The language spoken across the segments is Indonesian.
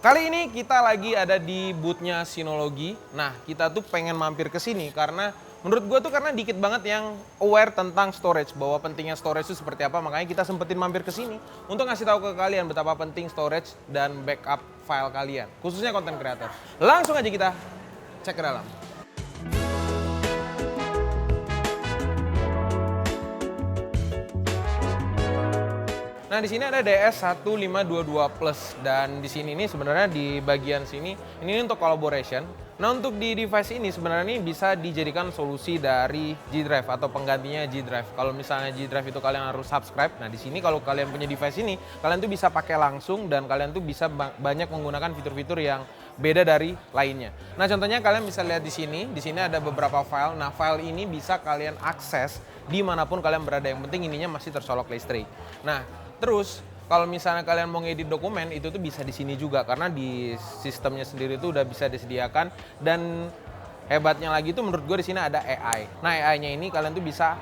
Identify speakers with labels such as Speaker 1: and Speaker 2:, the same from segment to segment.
Speaker 1: Kali ini kita lagi ada di booth-nya Synology. Nah, kita tuh pengen mampir ke sini karena menurut gue tuh karena dikit banget yang aware tentang storage, bahwa pentingnya storage itu seperti apa. Makanya kita sempetin mampir ke sini untuk ngasih tahu ke kalian betapa penting storage dan backup file kalian, khususnya content creator. Langsung aja kita cek ke dalam. Nah, di sini ada DS1522 Plus dan di sini nih sebenarnya di bagian sini ini untuk collaboration. Nah, untuk di device ini sebenarnya ini bisa dijadikan solusi dari G Drive atau penggantinya G Drive. Kalau misalnya G Drive itu kalian harus subscribe. Nah, di sini kalau kalian punya device ini, kalian tuh bisa pakai langsung dan kalian tuh bisa banyak menggunakan fitur-fitur yang beda dari lainnya. Nah, contohnya kalian bisa lihat di sini. Di sini ada beberapa file. Nah, file ini bisa kalian akses dimanapun kalian berada. Yang penting ininya masih tercolok listrik. Nah, terus kalau misalnya kalian mau ngedit dokumen itu tuh bisa di sini juga karena di sistemnya sendiri itu udah bisa disediakan, dan hebatnya lagi tuh menurut gue di sini ada AI. Nah, AI-nya ini kalian tuh bisa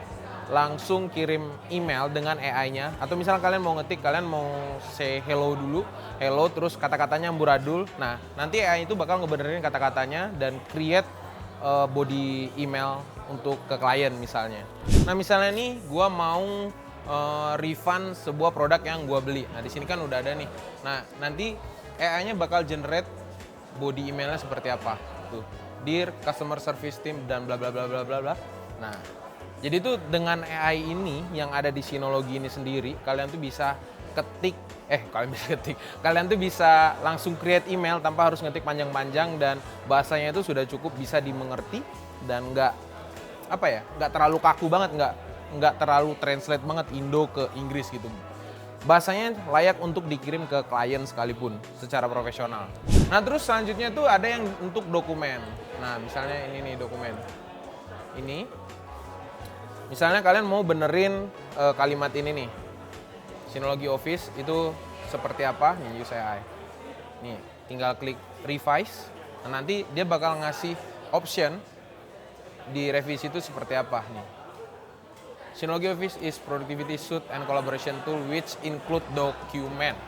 Speaker 1: langsung kirim email dengan AI-nya, atau misalnya kalian mau ngetik, kalian mau say hello dulu, hello, terus kata-katanya amburadul. Nah, nanti AI itu bakal ngebenerin kata-katanya dan create body email untuk ke klien misalnya. Nah, misalnya nih gue mau refund sebuah produk yang gue beli. Nah, di sini kan udah ada nih. Nah, nanti AI-nya bakal generate body emailnya seperti apa. Tuh, Dear Customer Service Team dan bla bla bla bla bla bla. Nah, jadi tuh dengan AI ini yang ada di Synology ini sendiri, kalian tuh bisa kalian tuh bisa langsung create email tanpa harus ngetik panjang-panjang, dan bahasanya itu sudah cukup bisa dimengerti dan nggak terlalu kaku banget, nggak terlalu translate banget Indo ke Inggris gitu. Bahasanya layak untuk dikirim ke klien sekalipun secara profesional. Nah, terus selanjutnya tuh ada yang untuk dokumen. Nah, misalnya ini nih dokumen. Ini, misalnya kalian mau benerin kalimat ini nih. Synology Office itu seperti apa? Nih, use AI. Nih, tinggal klik revise. Nah, nanti dia bakal ngasih option di revisi itu seperti apa nih. Synology Office is productivity suite and collaboration tool which include document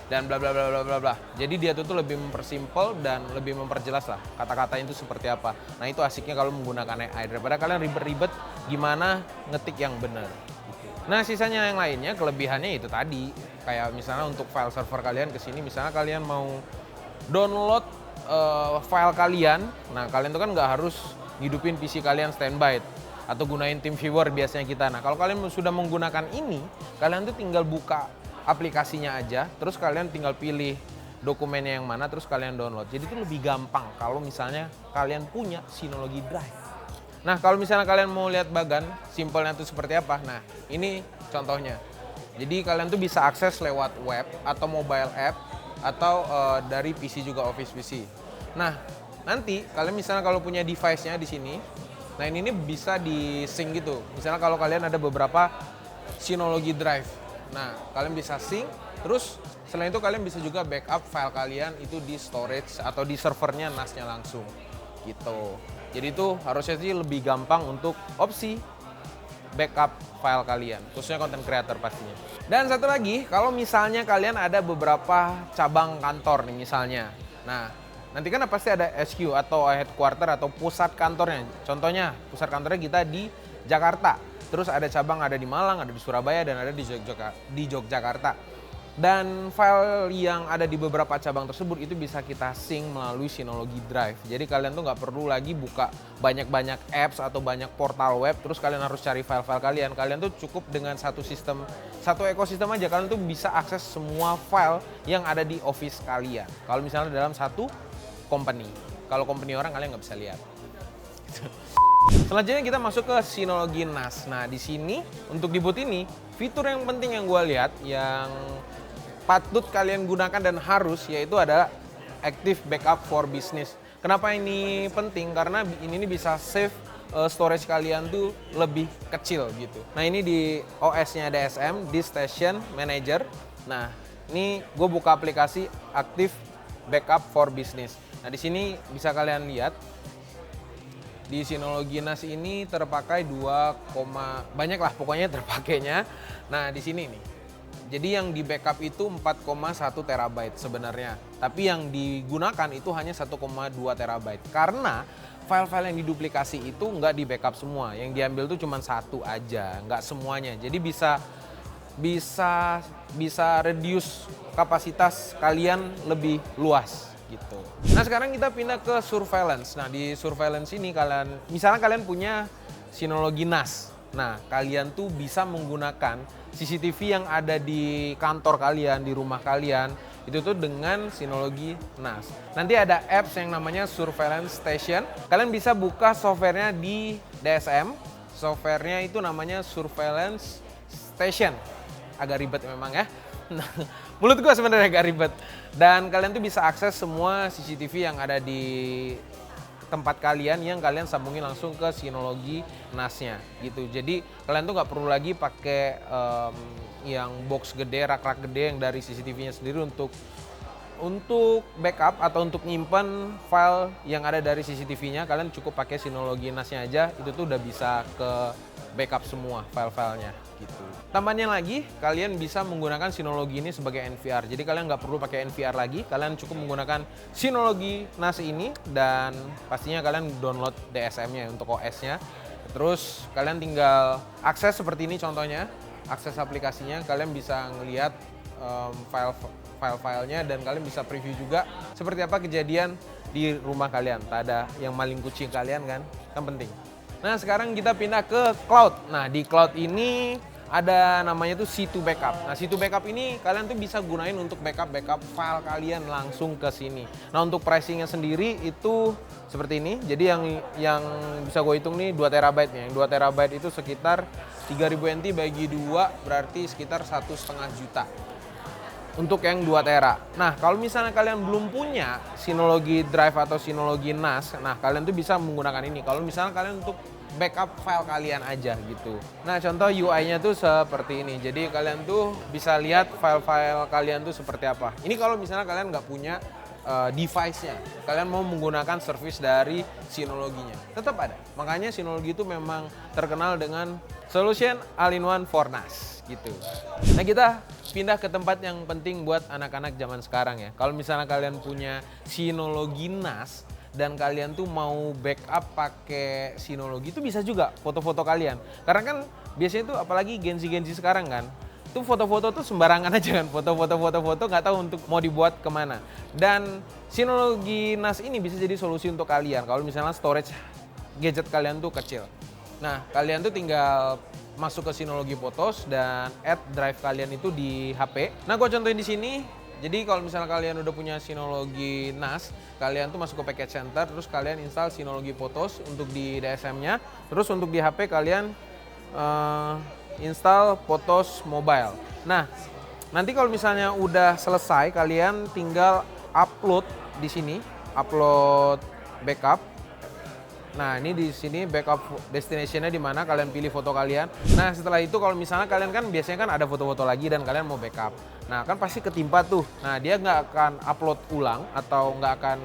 Speaker 1: dan bla bla bla bla bla bla. Jadi dia tuh lebih mempersimpel dan lebih memperjelas lah kata-kata itu seperti apa. Nah, itu asiknya kalau menggunakan AI daripada kalian ribet-ribet gimana ngetik yang benar. Nah, sisanya yang lainnya kelebihannya itu tadi, kayak misalnya untuk file server kalian ke sini, misalnya kalian mau download file kalian, nah kalian tuh kan nggak harus hidupin PC kalian standby atau gunain TeamViewer biasanya kita. Nah, kalau kalian sudah menggunakan ini, kalian tuh tinggal buka aplikasinya aja, terus kalian tinggal pilih dokumennya yang mana, terus kalian download. Jadi itu lebih gampang kalau misalnya kalian punya Synology Drive. Nah, kalau misalnya kalian mau lihat bagan, simpelnya tuh seperti apa? Nah, ini contohnya. Jadi kalian tuh bisa akses lewat web atau mobile app atau dari PC juga, Office PC. Nah, nanti kalian misalnya kalau punya device-nya di sini, nah ini bisa di-sync gitu. Misalnya kalau kalian ada beberapa Synology Drive. Nah, kalian bisa sync, terus selain itu kalian bisa juga backup file kalian itu di storage atau di servernya NAS-nya langsung. Gitu. Jadi itu harusnya sih lebih gampang untuk opsi backup file kalian, khususnya content creator pastinya. Dan satu lagi, kalau misalnya kalian ada beberapa cabang kantor nih misalnya. Nah, nanti kan pasti ada SQ atau headquarter atau pusat kantornya. Contohnya pusat kantornya kita di Jakarta. Terus ada cabang ada di Malang, ada di Surabaya, dan ada di Yogyakarta. Dan file yang ada di beberapa cabang tersebut itu bisa kita sync melalui Synology Drive. Jadi kalian tuh nggak perlu lagi buka banyak-banyak apps atau banyak portal web, terus kalian harus cari file-file kalian. Kalian tuh cukup dengan satu ekosistem aja. Kalian tuh bisa akses semua file yang ada di Office kalian. Kalau misalnya dalam satu company. Kalau company orang kalian nggak bisa lihat. Selanjutnya kita masuk ke Synology NAS. Nah, di sini untuk di booth ini, fitur yang penting yang gue lihat yang patut kalian gunakan dan harus yaitu adalah Active Backup for Business. Kenapa ini penting? Karena ini bisa save storage kalian tuh lebih kecil gitu. Nah, ini di OS-nya DSM, di Station Manager. Nah, ini gue buka aplikasi Active Backup for Business. Nah, di sini bisa kalian lihat di Synology NAS ini terpakai banyak lah pokoknya terpakainya. Nah, di sini nih. Jadi yang di backup itu 4,1 terabyte sebenarnya. Tapi yang digunakan itu hanya 1,2 terabyte. Karena file-file yang diduplikasi itu nggak di backup semua. Yang diambil tuh cuma satu aja, nggak semuanya. Jadi bisa reduce kapasitas kalian lebih luas gitu. Nah sekarang kita pindah ke surveillance. Nah di surveillance ini misalnya kalian punya Synology NAS. Nah kalian tuh bisa menggunakan CCTV yang ada di kantor kalian, di rumah kalian, itu tuh dengan Synology NAS. Nanti ada apps yang namanya Surveillance Station. Kalian bisa buka softwarenya di DSM. Softwarenya itu namanya Surveillance Station. Agak ribet memang ya. Nah, mulut gue sebenarnya agak ribet. Dan kalian tuh bisa akses semua CCTV yang ada di tempat kalian yang kalian sambungin langsung ke Synology NAS-nya gitu. Jadi kalian tuh nggak perlu lagi pakai yang box gede, rak-rak gede yang dari CCTV-nya sendiri untuk backup atau untuk nyimpen file yang ada dari CCTV-nya. Kalian cukup pakai Synology NAS-nya aja, itu tuh udah bisa ke backup semua file-filenya gitu. Tambahnya lagi, kalian bisa menggunakan Synology ini sebagai NVR. Jadi kalian nggak perlu pakai NVR lagi, kalian cukup menggunakan Synology NAS ini dan pastinya kalian download DSM-nya untuk OS-nya. Terus kalian tinggal akses seperti ini contohnya, akses aplikasinya, kalian bisa ngelihat file-filenya dan kalian bisa preview juga seperti apa kejadian di rumah kalian. Tak ada yang maling kucing kalian kan penting. Nah sekarang kita pindah ke cloud. Nah di cloud ini ada namanya tuh C2 Backup. Nah C2 Backup ini kalian tuh bisa gunain untuk backup file kalian langsung ke sini. Nah untuk pricingnya sendiri itu seperti ini. Jadi yang bisa gue hitung nih 2 terabyte nya. Yang 2 terabyte itu sekitar 3000 NT bagi 2 berarti sekitar 1,5 juta. Untuk yang 2 tera. Nah, kalau misalnya kalian belum punya Synology Drive atau Synology NAS, nah kalian tuh bisa menggunakan ini. Kalau misalnya kalian untuk backup file kalian aja gitu. Nah, contoh UI-nya tuh seperti ini. Jadi kalian tuh bisa lihat file-file kalian tuh seperti apa. Ini kalau misalnya kalian nggak punya device-nya, kalian mau menggunakan service dari Synology-nya, tetap ada. Makanya Synology itu memang terkenal dengan solution all-in-one for NAS gitu. Nah kita pindah ke tempat yang penting buat anak-anak zaman sekarang ya. Kalau misalnya kalian punya Synology NAS dan kalian tuh mau backup pakai Synology itu bisa juga foto-foto kalian. Karena kan biasanya tuh apalagi Gen Z sekarang kan, tuh foto-foto tuh sembarangan aja kan, foto-foto nggak tahu untuk mau dibuat kemana. Dan Synology NAS ini bisa jadi solusi untuk kalian kalau misalnya storage gadget kalian tuh kecil. Nah kalian tuh tinggal masuk ke Synology Photos dan add drive kalian itu di HP. Nah, gue contohin di sini. Jadi kalau misalnya kalian udah punya Synology NAS, kalian tuh masuk ke package center, terus kalian install Synology Photos untuk di DSM-nya. Terus untuk di HP kalian install Photos Mobile. Nah, nanti kalau misalnya udah selesai, kalian tinggal upload di sini, upload backup. Nah ini di sini backup destination-nya di mana kalian pilih foto kalian. Nah setelah itu kalau misalnya kalian kan biasanya kan ada foto-foto lagi dan kalian mau backup. Nah kan pasti ketimpa tuh. Nah dia nggak akan upload ulang atau nggak akan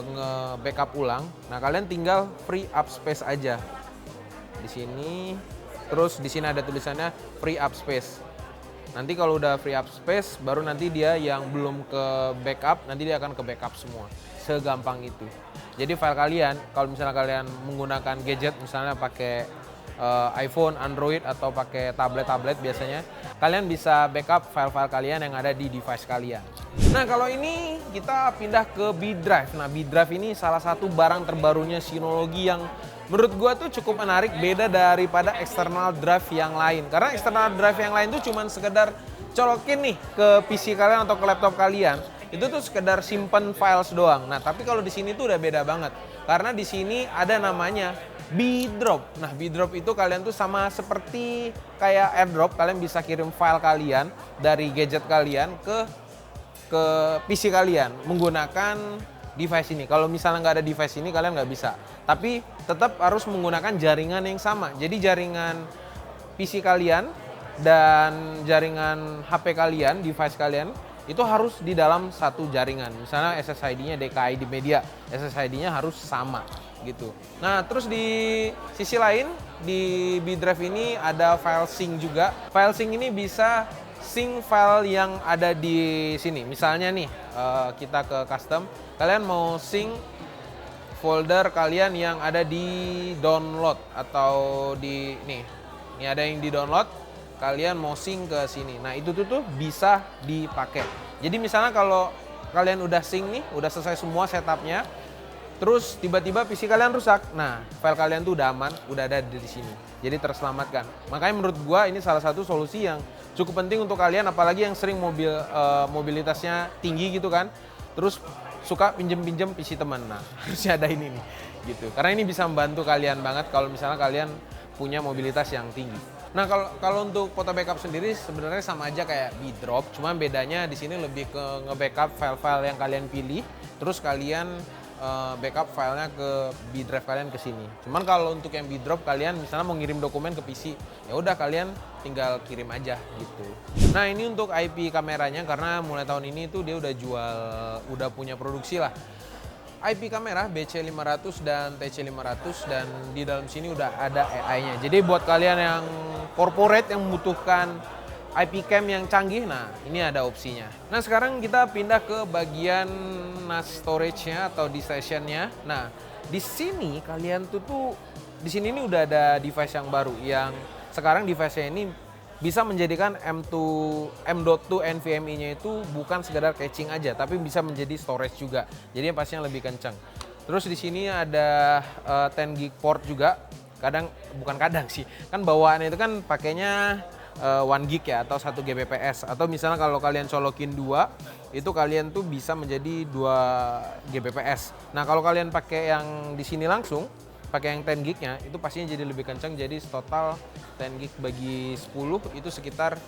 Speaker 1: nge-backup ulang. Nah kalian tinggal free up space aja di sini. Terus di sini ada tulisannya free up space. Nanti kalau udah free up space baru nanti dia yang belum ke backup nanti dia akan ke backup semua. Segampang itu. Jadi file kalian, kalau misalnya kalian menggunakan gadget, misalnya pakai iPhone, Android, atau pakai tablet biasanya, kalian bisa backup file-file kalian yang ada di device kalian. Nah kalau ini kita pindah ke B Drive. Nah B Drive ini salah satu barang terbarunya Synology yang menurut gua tuh cukup menarik, beda daripada external drive yang lain. Karena external drive yang lain tuh cuman sekedar colokin nih ke PC kalian atau ke laptop kalian. Itu tuh sekedar simpen files doang. Nah, tapi kalau di sini tuh udah beda banget. Karena di sini ada namanya B Drop. Nah, B Drop itu kalian tuh sama seperti kayak AirDrop, kalian bisa kirim file kalian dari gadget kalian ke PC kalian menggunakan device ini. Kalau misalnya nggak ada device ini kalian nggak bisa. Tapi tetap harus menggunakan jaringan yang sama. Jadi jaringan PC kalian dan jaringan HP kalian, device kalian itu harus di dalam satu jaringan. Misalnya SSID-nya DKID Media, SSID-nya harus sama gitu. Nah, terus di sisi lain di B Drive ini ada file sync juga. File sync ini bisa sync file yang ada di sini. Misalnya nih, kita ke custom, kalian mau sync folder kalian yang ada di download atau di nih. Ini ada yang di download, kalian mau sync ke sini. Nah, itu tuh bisa dipakai. Jadi misalnya kalau kalian udah sync nih, udah selesai semua setupnya, terus tiba-tiba PC kalian rusak, nah file kalian tuh udah aman, udah ada di sini. Jadi terselamatkan. Makanya menurut gua ini salah satu solusi yang cukup penting untuk kalian, apalagi yang sering mobilitasnya tinggi gitu kan. Terus suka pinjem-pinjem PC teman. Nah, harusnya ada ini nih gitu. Karena ini bisa membantu kalian banget kalau misalnya kalian punya mobilitas yang tinggi. Nah, kalau untuk foto backup sendiri sebenarnya sama aja kayak B-drop, cuma bedanya di sini lebih ke nge-backup file-file yang kalian pilih, terus kalian backup filenya ke B drive kalian ke sini. Cuman kalau untuk yang B drop kalian misalnya mau ngirim dokumen ke PC, ya udah kalian tinggal kirim aja gitu. Nah, ini untuk IP kameranya karena mulai tahun ini tuh dia udah punya produksi lah. IP kamera BC500 dan TC500 dan di dalam sini udah ada AI-nya. Jadi buat kalian yang corporate yang membutuhkan IP cam yang canggih, nah ini ada opsinya. Nah, sekarang kita pindah ke bagian NAS storage-nya atau di station-nya. Nah, di sini kalian di sini ini udah ada device yang baru yang sekarang device-nya ini bisa menjadikan M.2 NVMe-nya itu bukan sekedar caching aja, tapi bisa menjadi storage juga. Jadi yang pastinya lebih kencang. Terus di sini ada 10 gig port juga. Bukan kadang sih, kan bawaannya itu kan pakainya 1 gig ya atau 1 Gbps, atau misalnya kalau kalian colokin 2 itu kalian tuh bisa menjadi 2 Gbps. Nah, kalau kalian pakai yang di sini langsung pakai yang 10 gignya itu pastinya jadi lebih kencang, jadi total 10 gig bagi 10 itu sekitar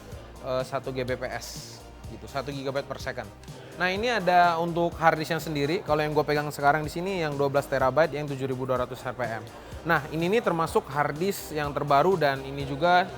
Speaker 1: 1 Gbps gitu, 1 GB per second. Nah, ini ada untuk harddisknya sendiri. Kalau yang gue pegang sekarang di sini yang 12 TB yang 7200 rpm. Nah, ini termasuk harddisk yang terbaru dan ini juga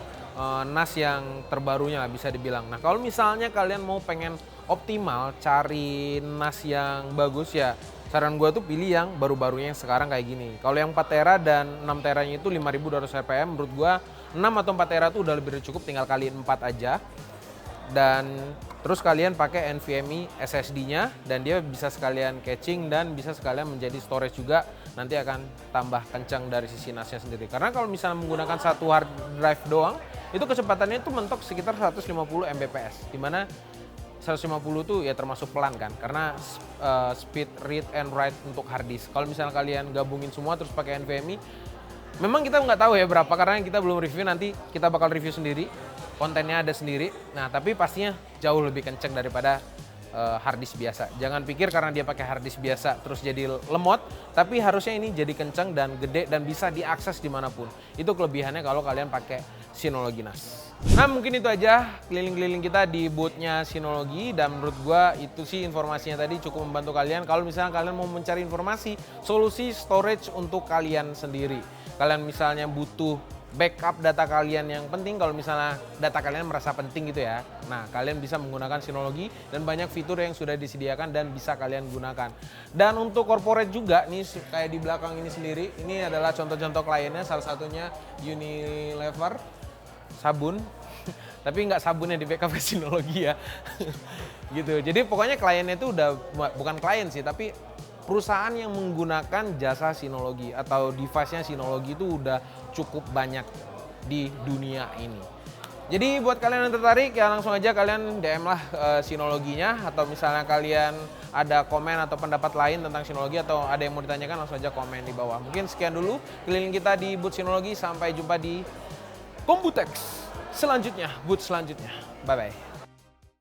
Speaker 1: NAS yang terbarunya bisa dibilang. Nah, kalau misalnya kalian mau pengen optimal cari NAS yang bagus ya, saran gue tuh pilih yang baru-barunya yang sekarang kayak gini. Kalau yang 4 tera dan 6 teranya itu 5200 rpm, menurut gue 6 atau 4 tera tuh udah lebih dari cukup, tinggal kali 4 aja. Dan terus kalian pakai NVMe SSD-nya dan dia bisa sekalian caching dan bisa sekalian menjadi storage juga, nanti akan tambah kencang dari sisi NAS-nya sendiri. Karena kalau misalnya menggunakan satu hard drive doang, itu kecepatannya itu mentok sekitar 150 Mbps, dimana 150 tuh ya termasuk pelan kan, karena speed read and write untuk hard disk. Kalau misalnya kalian gabungin semua terus pakai NVMe, memang kita nggak tahu ya berapa karena kita belum review, nanti kita bakal review sendiri, kontennya ada sendiri. Nah, tapi pastinya jauh lebih kenceng daripada hard disk biasa. Jangan pikir karena dia pakai hard disk biasa terus jadi lemot, tapi harusnya ini jadi kenceng dan gede dan bisa diakses dimanapun. Itu kelebihannya kalau kalian pakai Synology NAS. Nah, mungkin itu aja keliling-keliling kita di booth-nya Synology, dan menurut gua itu sih informasinya tadi cukup membantu kalian kalau misalnya kalian mau mencari informasi solusi storage untuk kalian sendiri. Kalian misalnya butuh backup data kalian yang penting, kalau misalnya data kalian merasa penting gitu ya. Nah, kalian bisa menggunakan Synology dan banyak fitur yang sudah disediakan dan bisa kalian gunakan. Dan untuk corporate juga nih kayak di belakang ini sendiri, ini adalah contoh-contoh kliennya, salah satunya Unilever sabun. Tapi nggak sabunnya di backup Synology ya. Gitu. Jadi pokoknya kliennya itu udah bukan klien sih, tapi perusahaan yang menggunakan jasa Synology atau device-nya Synology itu udah cukup banyak di dunia ini. Jadi buat kalian yang tertarik ya langsung aja kalian DM lah Synology-nya, atau misalnya kalian ada komen atau pendapat lain tentang Synology atau ada yang mau ditanyakan langsung aja komen di bawah. Mungkin sekian dulu keliling kita di booth Synology, sampai jumpa di Komputex selanjutnya, booth selanjutnya. Bye bye.